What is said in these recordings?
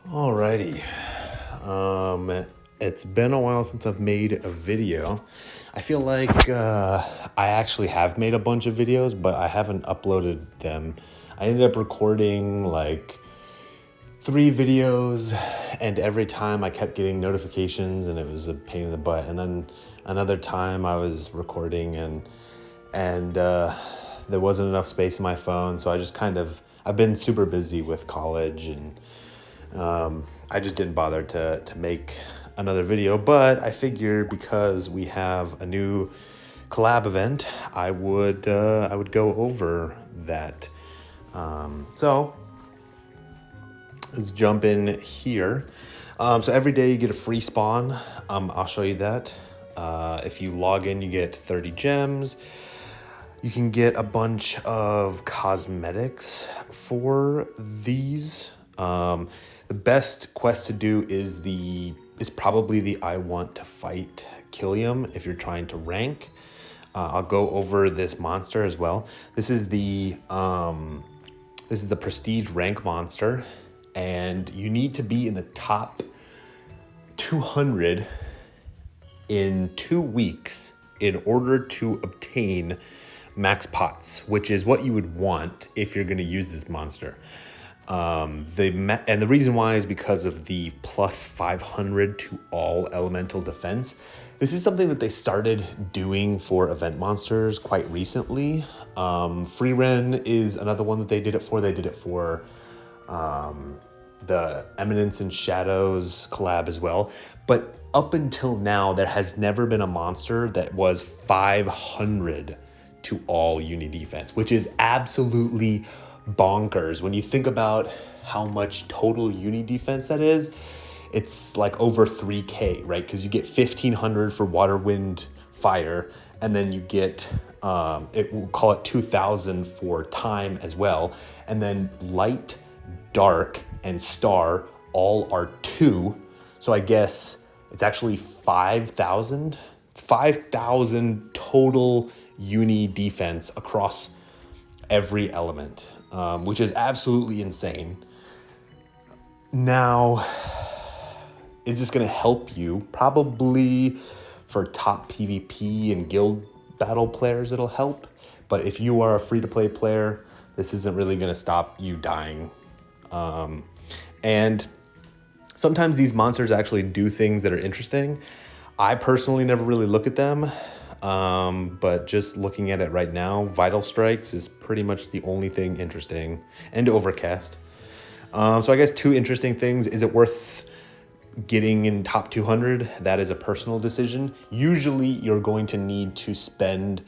Alrighty. It's been a while since I've made a video. I feel like I actually have made a bunch of videos, but I haven't uploaded them. I ended up recording like 3 videos, and every time I kept getting notifications and it was a pain in the butt. And then another time I was recording and there wasn't enough space in my phone, so I've been super busy with college, and I just didn't bother to make another video. But I figure because we have a new collab event, I would go over that. So let's jump in here. So every day you get a free spawn. I'll show you that. If you log in, you get 30 gems. You can get a bunch of cosmetics for these. The best quest to do is probably the I want to fight Killium if you're trying to rank. I'll go over this monster as well. This is the prestige rank monster, and you need to be in the top 200 in 2 weeks in order to obtain max pots, which is what you would want if you're going to use this monster. And the reason why is because of the plus 500 to all elemental defense. This is something that they started doing for event monsters quite recently. Free Ren is another one that they did it for. They did it for the Eminence and Shadows collab as well. But up until now, there has never been a monster that was 500 to all uni defense, which is absolutely bonkers. When you think about how much total uni defense that is, it's like over 3k, right? Because you get 1500 for water, wind, fire, and then you get we'll call it 2000 for time as well, and then light, dark, and star all are 2. So I guess it's actually 5,000 total uni defense across every element, which is absolutely insane. Now, is this going to help you? Probably for top PvP and guild battle players, it'll help. But if you are a free-to-play player, this isn't really going to stop you dying. And sometimes these monsters actually do things that are interesting. I personally never really look at them. But just looking at it right now, Vital Strikes is pretty much the only thing interesting, and Overcast. So I guess 2 interesting things. Is it worth getting in top 200? That is a personal decision. Usually you're going to need to spend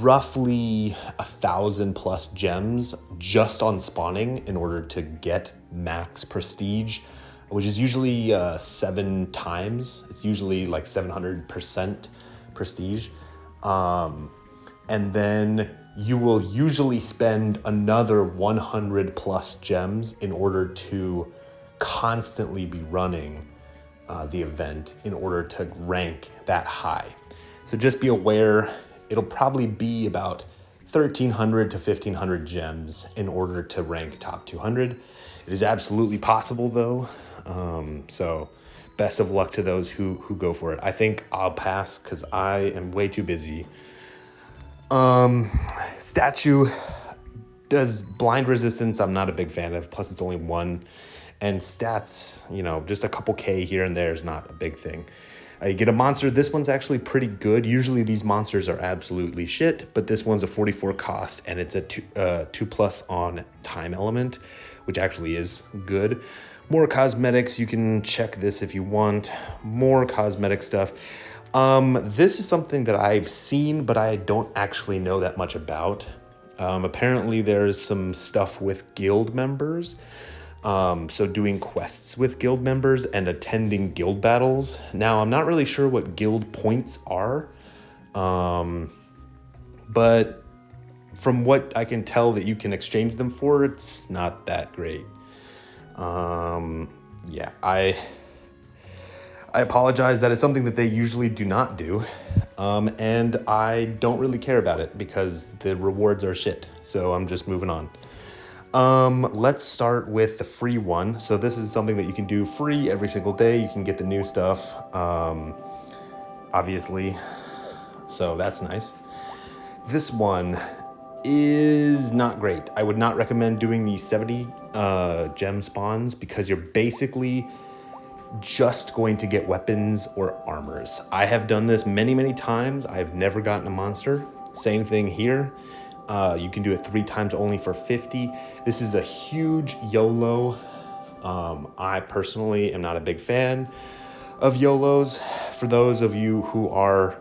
roughly 1,000 plus gems just on spawning in order to get max prestige, which is usually 7 times. It's usually like 700% prestige. And then you will usually spend another 100 plus gems in order to constantly be running the event in order to rank that high. So just be aware, it'll probably be about 1,300 to 1,500 gems in order to rank top 200. It is absolutely possible though. So best of luck to those who go for it. I think I'll pass because I am way too busy. Statue does blind resistance. I'm not a big fan of. Plus, it's only 1. And stats, just a couple K here and there is not a big thing. You get a monster. This one's actually pretty good. Usually these monsters are absolutely shit, but this one's a 44 cost, and it's a 2 plus on time element, which actually is good. More cosmetics, you can check this if you want. More cosmetic stuff. This is something that I've seen, but I don't actually know that much about. Apparently there's some stuff with guild members. So doing quests with guild members and attending guild battles. Now, I'm not really sure what guild points are. But from what I can tell that you can exchange them for, it's not that great. Yeah, I apologize. That is something that they usually do not do. And I don't really care about it because the rewards are shit. So I'm just moving on. Let's start with the free one. So this is something that you can do free every single day. You can get the new stuff, obviously. So that's nice. This one is not great. I would not recommend doing the 70 gem spawns because you're basically just going to get weapons or armors. I have done this many, many times. I've never gotten a monster. Same thing here. You can do it 3 times only for 50. This is a huge YOLO. I personally am not a big fan of YOLOs. For those of you who are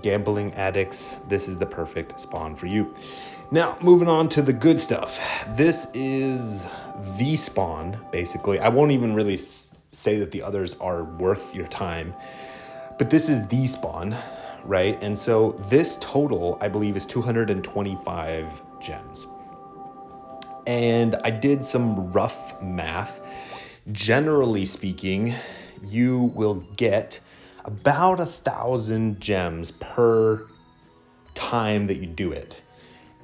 gambling addicts, this is the perfect spawn for you. Now, moving on to the good stuff. This is the spawn, basically. I won't even really say that the others are worth your time, but this is the spawn, right? And so this total, I believe, is 225 gems. And I did some rough math. Generally speaking, you will get about 1,000 gems per time that you do it.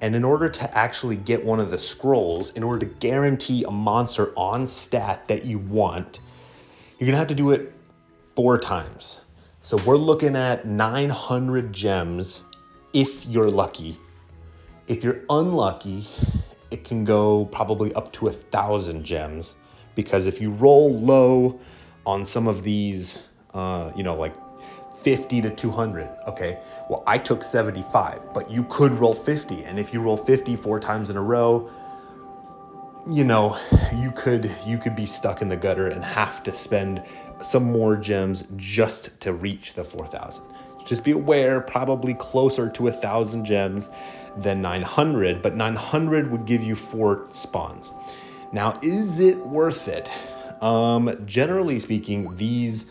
And in order to actually get one of the scrolls, in order to guarantee a monster on stat that you want, you're gonna have to do it 4 times. So we're looking at 900 gems if you're lucky. If you're unlucky, it can go probably up to 1,000 gems, because if you roll low on some of these, like 50 to 200. Okay, well, I took 75, but you could roll 50. And if you roll 50 4 times in a row, you could be stuck in the gutter and have to spend some more gems just to reach the 4,000. Just be aware, probably closer to 1,000 gems than 900, but 900 would give you 4 spawns. Now, is it worth it? Generally speaking, these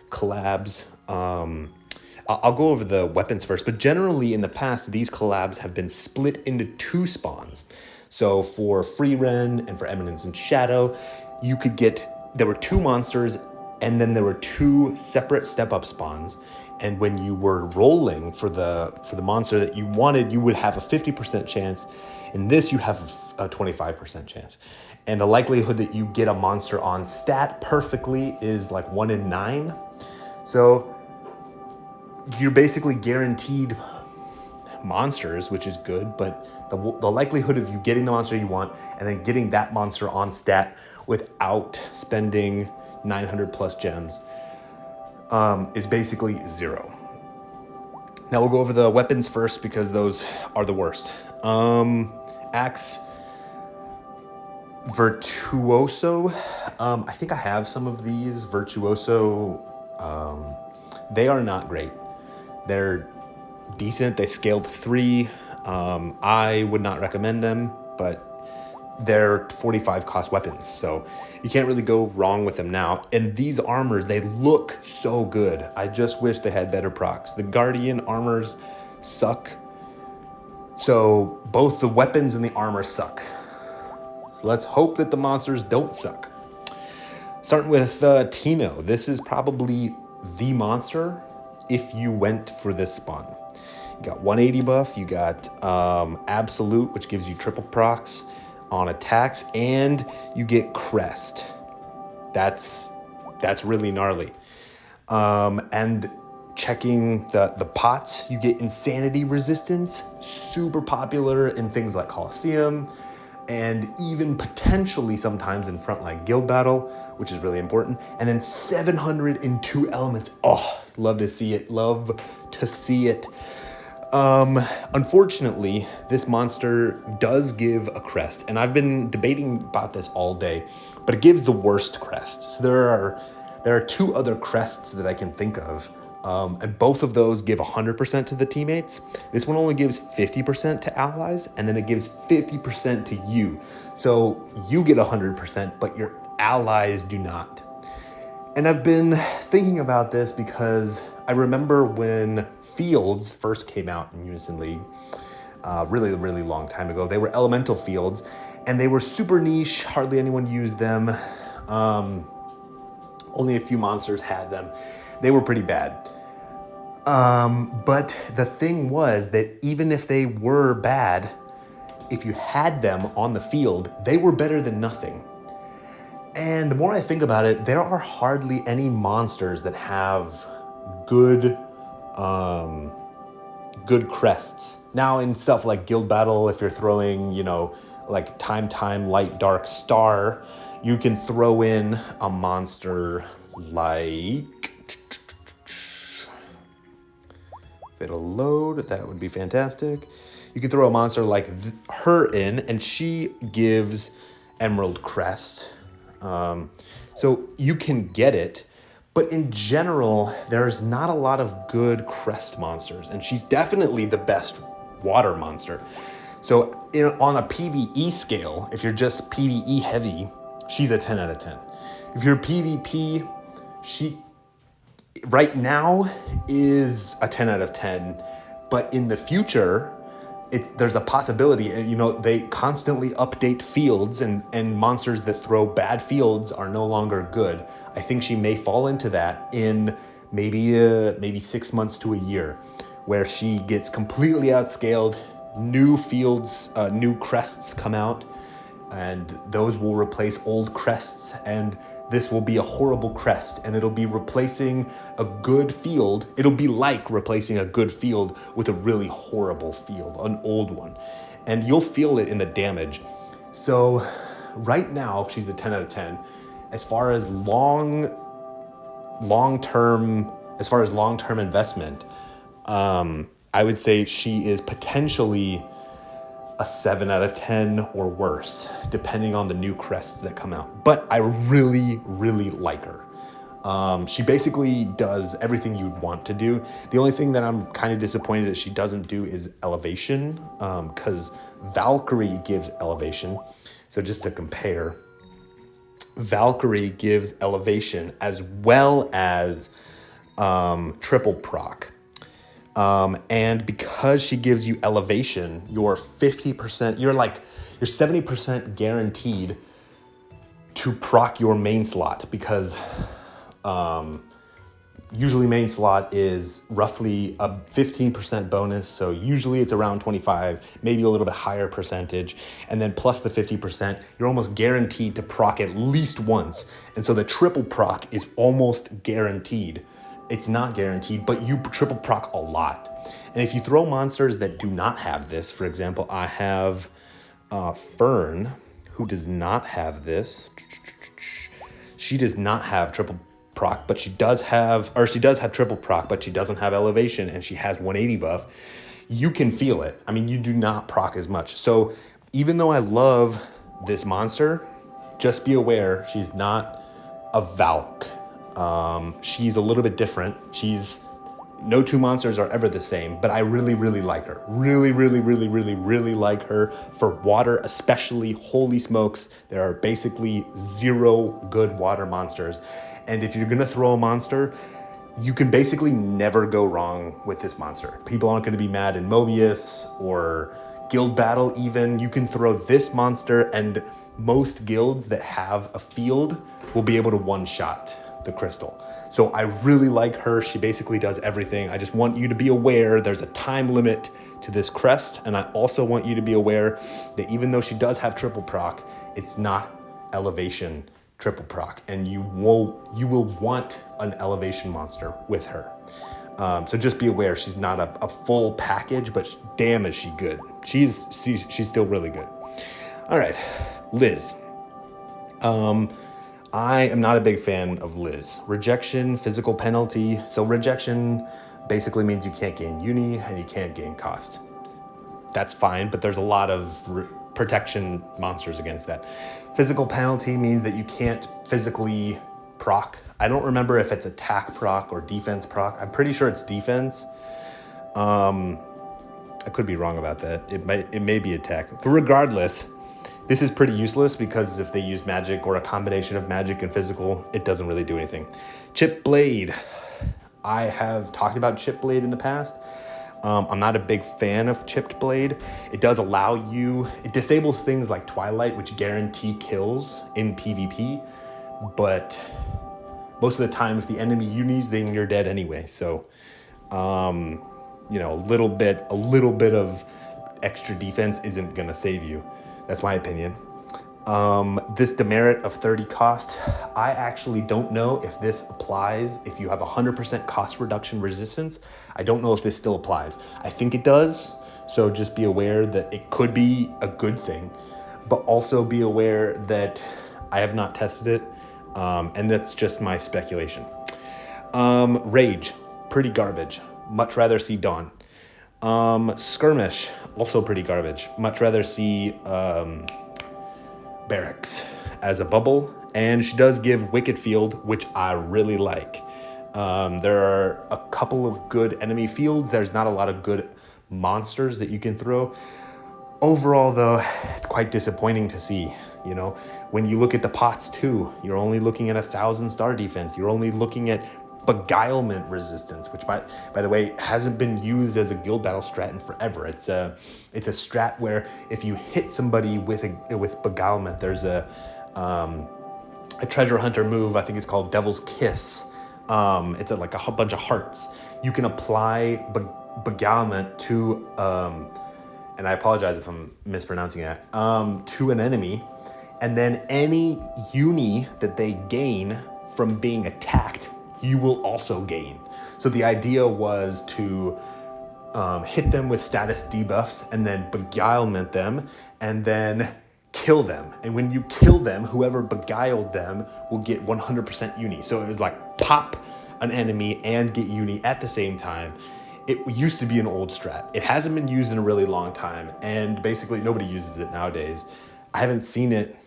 collabs, I'll go over the weapons first, but generally in the past, these collabs have been split into 2 spawns. So for Free Ren and for Eminence and Shadow, there were 2 monsters, and then there were 2 separate step-up spawns. And when you were rolling for the monster that you wanted, you would have a 50% chance. In this, you have a 25% chance. And the likelihood that you get a monster on stat perfectly is like 1 in 9. So you're basically guaranteed monsters, which is good, but the likelihood of you getting the monster you want and then getting that monster on stat without spending 900 plus gems is basically 0. Now we'll go over the weapons first because those are the worst. Axe Virtuoso. I think I have some of these. Virtuoso, they are not great. They're decent. They scaled 3. I would not recommend them, but they're 45 cost weapons, so you can't really go wrong with them now. And these armors, they look so good. I just wish they had better procs. The Guardian armors suck. So both the weapons and the armor suck. So let's hope that the monsters don't suck. Starting with Tino. This is probably the monster if you went for this spawn. You got 180 buff, you got Absolute, which gives you triple procs on attacks, and you get Crest. That's really gnarly. And checking the pots, you get Insanity Resistance, super popular in things like Coliseum, and even potentially sometimes in Frontline Guild Battle, which is really important. And then 702 elements. Oh, love to see it. Love to see it. Unfortunately, this monster does give a crest, and I've been debating about this all day, but it gives the worst crest. So there are 2 other crests that I can think of, and both of those give 100% to the teammates. This one only gives 50% to allies, and then it gives 50% to you. So you get 100%, but your allies do not. And I've been thinking about this because I remember when fields first came out in Unison League, really, really long time ago. They were elemental fields, and they were super niche. Hardly anyone used them. Only a few monsters had them. They were pretty bad. But the thing was that even if they were bad, if you had them on the field, they were better than nothing. And the more I think about it, there are hardly any monsters that have good good crests. Now in stuff like Guild Battle, if you're throwing, like Time, Light, Dark, Star, you can throw in a monster like... If it'll load, that would be fantastic. You can throw a monster like her in, and she gives Emerald Crest. So you can get it, but in general, there's not a lot of good crest monsters, and she's definitely the best water monster. So on a PvE scale, if you're just PvE heavy, she's a 10 out of 10. If you're PvP, she right now is a 10 out of 10, but in the future, there's a possibility, and they constantly update fields, and monsters that throw bad fields are no longer good. I think she may fall into that in maybe 6 months to a year, where she gets completely outscaled. New fields, new crests come out, and those will replace old crests, and this will be a horrible crest, and it'll be replacing a good field. It'll be like replacing a good field with a really horrible field, an old one. And you'll feel it in the damage. So right now, she's the 10 out of 10. As far as long-term investment, I would say she is potentially a 7 out of 10 or worse, depending on the new crests that come out. But I really, really like her. She basically does everything you'd want to do. The only thing that I'm kind of disappointed that she doesn't do is elevation, because Valkyrie gives elevation. So just to compare, Valkyrie gives elevation as well as triple proc. And because she gives you elevation, you're 50%, you're 70% guaranteed to proc your main slot, because usually main slot is roughly a 15% bonus. So usually it's around 25, maybe a little bit higher percentage. And then plus the 50%, you're almost guaranteed to proc at least once. And so the triple proc is almost guaranteed. It's not guaranteed, but you triple proc a lot. And if you throw monsters that do not have this, for example, I have Fern, who does not have this. She does not have triple proc, but she does have triple proc, but she doesn't have elevation, and she has 180 buff. You can feel it. I mean, you do not proc as much. So even though I love this monster, just be aware she's not a Valk. She's a little bit different. No two monsters are ever the same, but I really, really like her. Really, really, really, really, really like her. For water especially, holy smokes, there are basically 0 good water monsters. And if you're gonna throw a monster, you can basically never go wrong with this monster. People aren't gonna be mad in Mobius or Guild Battle even. You can throw this monster, and most guilds that have a field will be able to one-shot the crystal. So I really like her. She basically does everything. I just want you to be aware there's a time limit to this crest, and I also want you to be aware that even though she does have triple proc, it's not elevation triple proc, and you will want an elevation monster with her. So just be aware she's not a full package, but damn is she good. She's still really good. All right, Liz. I am not a big fan of Liz. Rejection, physical penalty. So rejection basically means you can't gain uni and you can't gain cost. That's fine, but there's a lot of protection monsters against that. Physical penalty means that you can't physically proc. I don't remember if it's attack proc or defense proc. I'm pretty sure it's defense. I could be wrong about that. It may be attack. But regardless, this is pretty useless because if they use magic or a combination of magic and physical, it doesn't really do anything. Chip Blade. I have talked about Chip Blade in the past. I'm not a big fan of Chipped Blade. It does allow you, it disables things like Twilight, which guarantee kills in PvP, but most of the time if the enemy unis, then you're dead anyway. So, a little bit of extra defense isn't gonna save you. That's my opinion. This demerit of 30 cost, I actually don't know if this applies if you have 100% cost reduction resistance. I don't know if this still applies. I think it does, so just be aware that it could be a good thing, but also be aware that I have not tested it, and that's just my speculation. Rage, pretty garbage. Much rather see Dawn. Skirmish, also pretty garbage. Much rather see Barracks as a bubble, and she does give Wicked Field, which I really like. There are a couple of good enemy fields. There's not a lot of good monsters that you can throw. Overall, though, it's quite disappointing to see. You know, when you look at the pots too, you're only looking at 1,000 star defense. You're only looking at beguilement resistance, which by the way hasn't been used as a guild battle strat in forever. It's a strat where if you hit somebody with beguilement, there's a treasure hunter move. I think it's called Devil's Kiss. It's like a bunch of hearts. You can apply beguilement to and I apologize if I'm mispronouncing that, to an enemy, and then any uni that they gain from being attacked, you will also gain. So the idea was to hit them with status debuffs and then beguilement them and then kill them. And when you kill them, whoever beguiled them will get 100% uni. So it was like pop an enemy and get uni at the same time. It used to be an old strat. It hasn't been used in a really long time, and basically nobody uses it nowadays. I haven't seen it.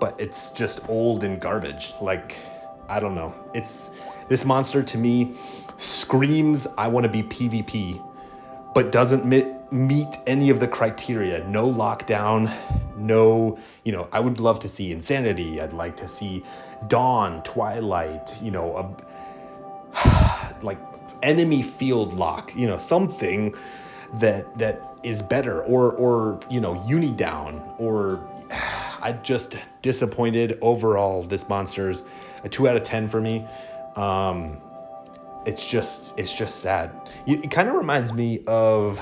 But it's just old and garbage. Like, I don't know. This monster to me screams, I want to be PvP, but doesn't meet any of the criteria. No lockdown, no, I would love to see Insanity. I'd like to see Dawn, Twilight, like enemy field lock, something that is better, or uni down, or I just disappointed overall. This monster's a 2 out of 10 for me. It's just sad. It kind of reminds me of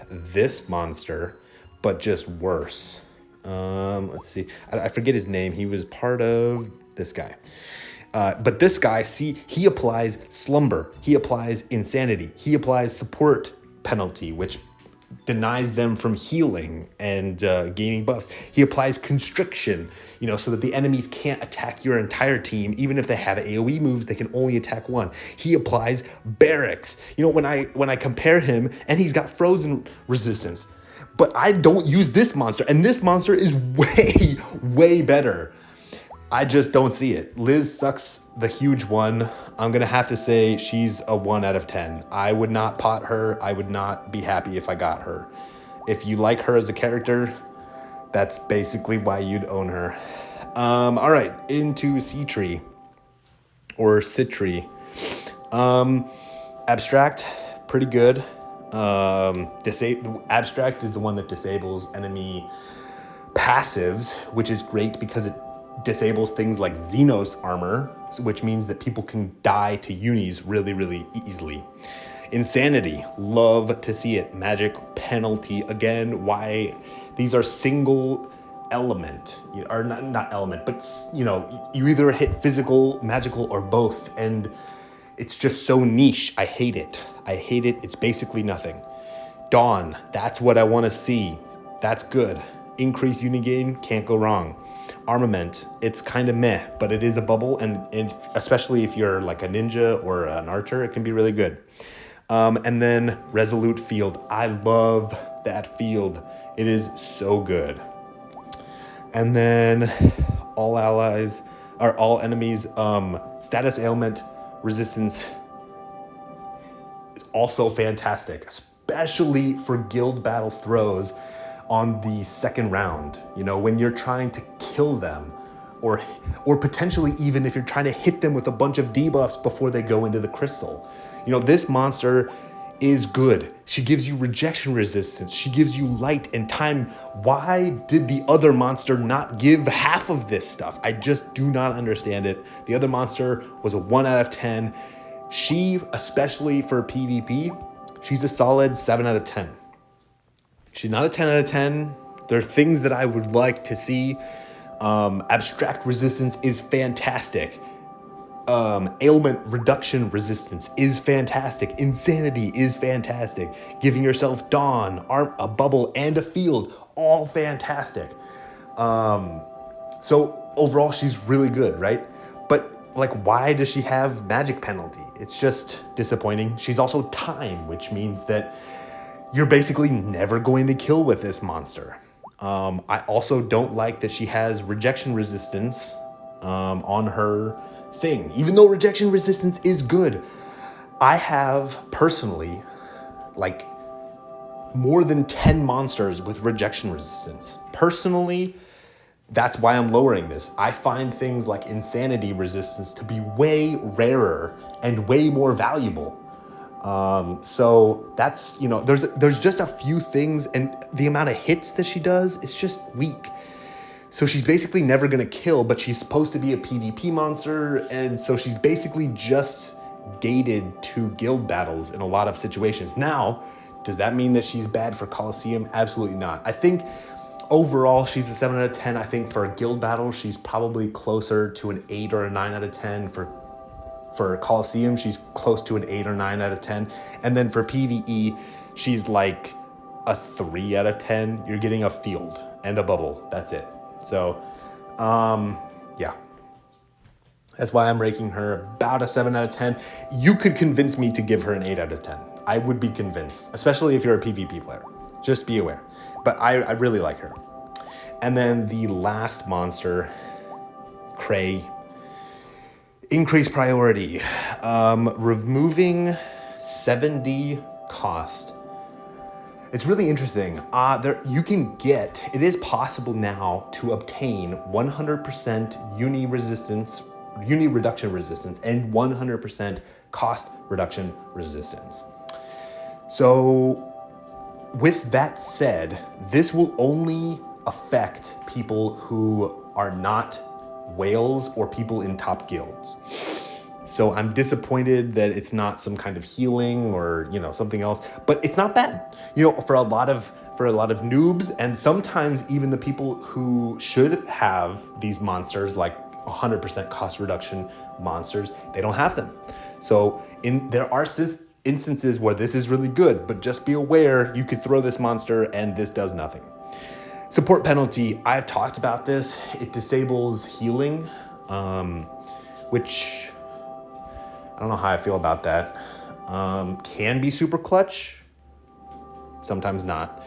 this monster, but just worse. Let's see. I forget his name. He was part of this guy. But this guy, see, he applies slumber. He applies insanity. He applies support penalty, which denies them from healing and gaining buffs. He applies constriction, so that the enemies can't attack your entire team. Even if they have AoE moves, they can only attack one. He applies barracks. When I compare him, and he's got frozen resistance, but I don't use this monster, and this monster is way, way better. I just don't see it. Liz sucks the huge one. I'm going to have to say she's a 1 out of 10. I would not pot her. I would not be happy if I got her. If you like her as a character, that's basically why you'd own her. All right, into Citri or Citri. Abstract, pretty good. Abstract is the one that disables enemy passives, which is great because it disables things like Xenos armor, which means that people can die to unis really, really easily. Insanity, love to see it. Magic penalty, again, why these are single element, or not element, but you either hit physical, magical, or both, and it's just so niche. I hate it. It's basically nothing. Dawn, that's what I want to see. That's good. Increase uni gain, can't go wrong. Armament, it's kind of meh, but it is a bubble, and especially if you're like a ninja or an archer, it can be really good. And then Resolute Field, I love that field. It is so good. And then all enemies, status ailment resistance, also fantastic, especially for guild battle throws on the second round, when you're trying to kill them, or potentially even if you're trying to hit them with a bunch of debuffs before they go into the crystal. This monster is good. She gives you rejection resistance. She gives you light and time. Why did the other monster not give half of this stuff? I just do not understand it. The other monster was a 1 out of 10. She, especially for PvP, she's a solid 7 out of 10. She's not a 10 out of 10. There are things that I would like to see. Abstract resistance is fantastic. Ailment reduction resistance is fantastic. Insanity is fantastic. Giving yourself Dawn, a bubble, and a field, all fantastic. So overall, she's really good, right? But like, why does she have magic penalty? It's just disappointing. She's also time, which means that you're basically never going to kill with this monster. I also don't like that she has rejection resistance on her thing. Even though rejection resistance is good, I have personally like more than 10 monsters with rejection resistance. Personally, that's why I'm lowering this. I find things like insanity resistance to be way rarer and way more valuable. So that's, there's just a few things, and the amount of hits that she does is just weak. So she's basically never gonna kill, but she's supposed to be a PvP monster, and so she's basically just gated to guild battles in a lot of situations. Now, does that mean that she's bad for Coliseum? Absolutely not. I think overall, she's a 7 out of 10. I think for a guild battle, she's probably closer to an 8 or a 9 out of 10. For Coliseum, she's close to an 8 or 9 out of 10. And then for PvE, she's like a 3 out of 10. You're getting a field and a bubble. That's it. So, yeah. That's why I'm ranking her about a 7 out of 10. You could convince me to give her an 8 out of 10. I would be convinced, especially if you're a PvP player. Just be aware. But I really like her. And then the last monster, Cray. Increased priority. Removing 70 cost. It's really interesting. It is possible now to obtain 100% uni reduction resistance, and 100% cost reduction resistance. So with that said, this will only affect people who are not whales or people in top guilds. So I'm disappointed that it's not some kind of healing or, something else, but it's not bad. For a lot of noobs, and sometimes even the people who should have these monsters, like 100% cost reduction monsters, they don't have them. So there are instances where this is really good, but just be aware you could throw this monster and this does nothing. Support penalty, I've talked about this. It disables healing, which I don't know how I feel about that. Can be super clutch, sometimes not.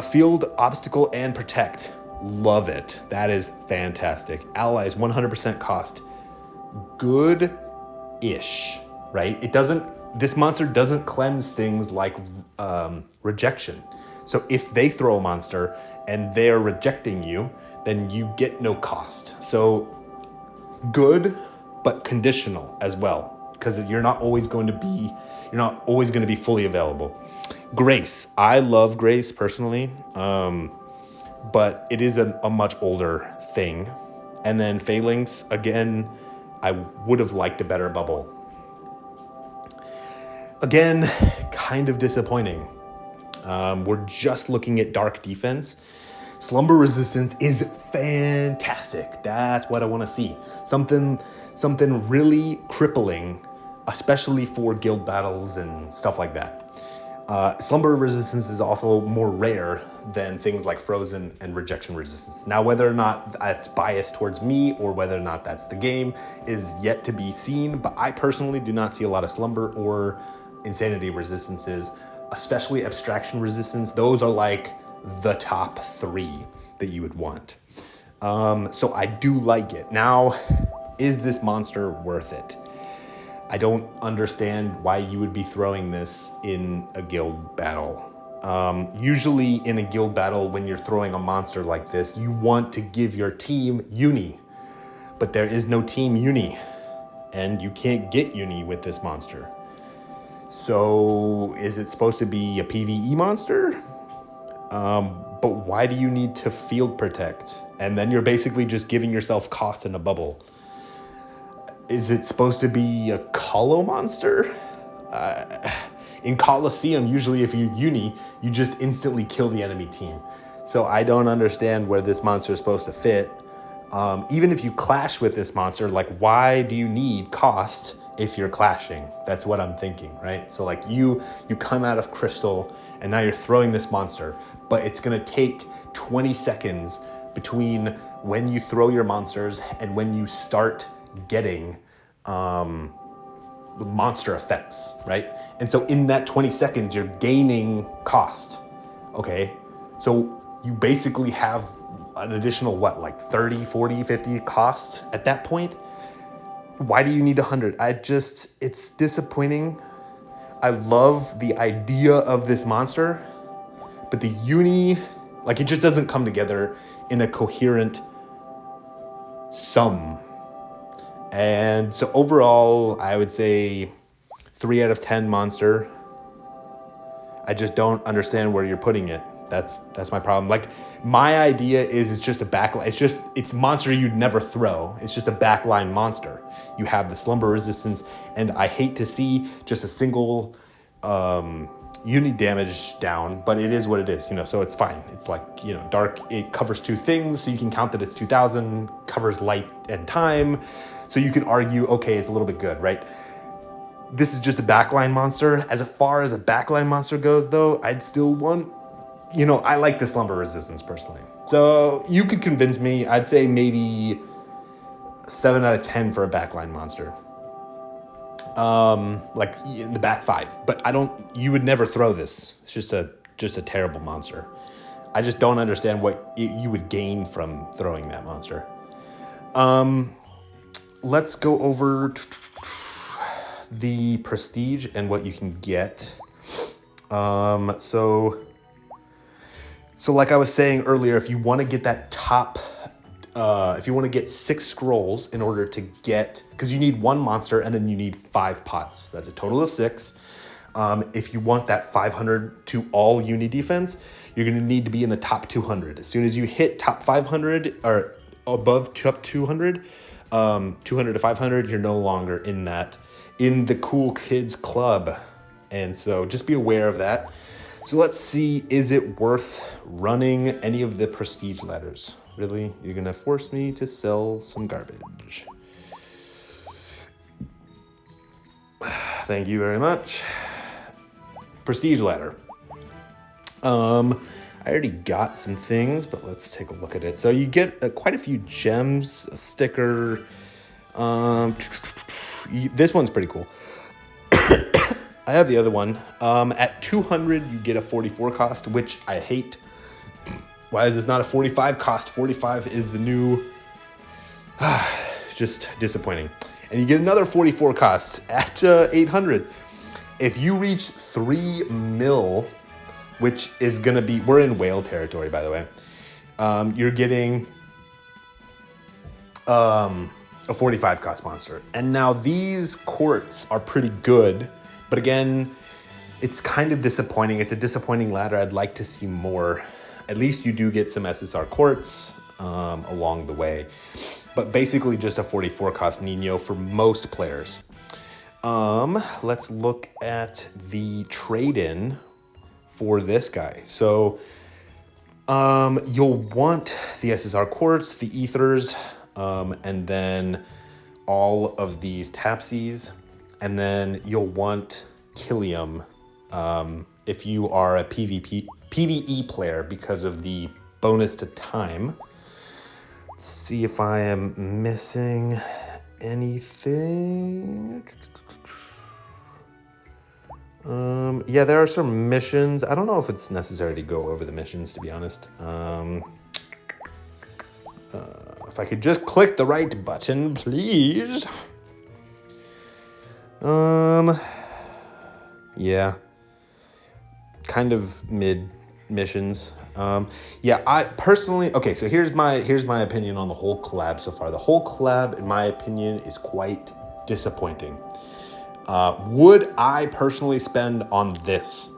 Field, obstacle, and protect. Love it. That is fantastic. Allies, 100% cost. Good-ish, right? This monster doesn't cleanse things like rejection. So if they throw a monster and they're rejecting you, then you get no cost. So good, but conditional as well, because you're not always going to be fully available. Grace, I love Grace personally, but it is a much older thing. And then Phalanx, again, I would have liked a better bubble. Again, kind of disappointing. We're just looking at dark defense. Slumber resistance is fantastic. That's what I want to see. Something really crippling, especially for guild battles and stuff like that. Slumber resistance is also more rare than things like frozen and rejection resistance. Now, whether or not that's biased towards me or whether or not that's the game is yet to be seen, but I personally do not see a lot of slumber or insanity resistances, especially abstraction resistance. Those are like the top 3 that you would want. So I do like it. Now, is this monster worth it? I don't understand why you would be throwing this in a guild battle. Usually in a guild battle, when you're throwing a monster like this, you want to give your team uni, but there is no team uni, and you can't get uni with this monster. So is it supposed to be a PvE monster? But why do you need to field protect? And then you're basically just giving yourself cost in a bubble. Is it supposed to be a colo monster? In Colosseum, usually if you uni, you just instantly kill the enemy team. So I don't understand where this monster is supposed to fit. Even if you clash with this monster, like why do you need cost if you're clashing? That's what I'm thinking, right? So like you come out of Crystal and now you're throwing this monster, but it's gonna take 20 seconds between when you throw your monsters and when you start getting monster effects, right? And so in that 20 seconds, you're gaining cost, okay? So you basically have an additional, what, like 30, 40, 50 cost at that point? Why do you need 100? It's disappointing. I love the idea of this monster, but the uni, like it just doesn't come together in a coherent sum. And so overall, I would say 3 out of 10 monster. I just don't understand where you're putting it. That's my problem. Like my idea is it's just a backline. It's monster you'd never throw. It's just a backline monster. You have the slumber resistance, and I hate to see just a single unit damage down, but it is what it is, so it's fine. It's like, dark, it covers 2 things, so you can count that it's 2,000, covers light and time. So you can argue, okay, it's a little bit good, right? This is just a backline monster. As far as a backline monster goes, though, I'd still want, I like the slumber resistance personally. So you could convince me. I'd say maybe 7 out of 10 for a backline monster. Like in the back 5. But you would never throw this. It's just a terrible monster. I just don't understand what you would gain from throwing that monster. Let's go over the prestige and what you can get. So like I was saying earlier, if you want to get that top, if you want to get 6 scrolls in order to get, because you need 1 monster and then you need 5 pots. That's a total of 6. If you want that 500 to all uni defense, you're going to need to be in the top 200. As soon as you hit top 500 or above top 200, 200 to 500, you're no longer in the cool kids club. And so just be aware of that. So let's see, is it worth running any of the prestige ladders? Really? You're gonna force me to sell some garbage. Thank you very much. Prestige ladder. I already got some things, but let's take a look at it. So you get quite a few gems, a sticker. This one's pretty cool. I have the other one. At 200, you get a 44 cost, which I hate. Why is this not a 45 cost? 45 is the new... just disappointing. And you get another 44 cost at 800. If you reach 3 mil, which is going to be... We're in whale territory, by the way. You're getting a 45 cost monster. And now these quartz are pretty good. But again, it's kind of disappointing. It's a disappointing ladder. I'd like to see more. At least you do get some SSR quartz along the way. But basically just a 44 cost Nino for most players. Let's look at the trade-in for this guy. So you'll want the SSR quartz, the ethers, and then all of these tapsies. And then you'll want Killium if you are a PvE player because of the bonus to time. Let's see if I am missing anything. Yeah, there are some missions. I don't know if it's necessary to go over the missions, to be honest. If I could just click the right button, please. Yeah, kind of mid missions. Yeah, I personally, okay, so here's my opinion on the whole collab so far. The whole collab, in my opinion, is quite disappointing. Would I personally spend on this?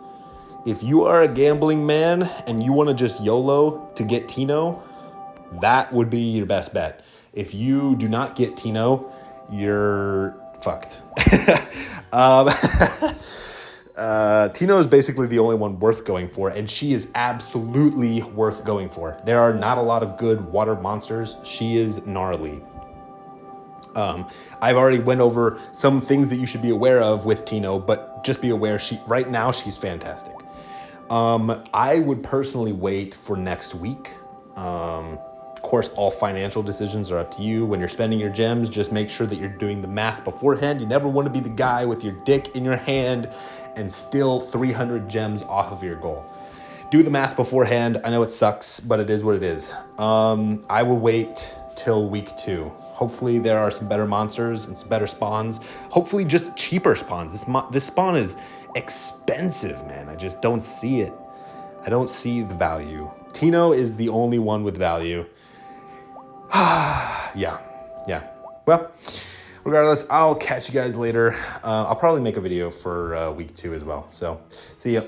If you are a gambling man and you want to just YOLO to get Tino, that would be your best bet. If you do not get Tino, you're fucked. Tino is basically the only one worth going for, and she is absolutely worth going for. There are not a lot of good water monsters. She is gnarly. I've already went over some things that you should be aware of with Tino, but just be aware, right now she's fantastic. I would personally wait for next week. Of course, all financial decisions are up to you. When you're spending your gems, just make sure that you're doing the math beforehand. You never want to be the guy with your dick in your hand and still 300 gems off of your goal. Do the math beforehand. I know it sucks, but it is what it is. I will wait till week 2. Hopefully there are some better monsters and some better spawns. Hopefully just cheaper spawns. This spawn is expensive, man. I just don't see it. I don't see the value. Tino is the only one with value. Yeah. Well, regardless, I'll catch you guys later. I'll probably make a video for week 2 as well. So, see ya.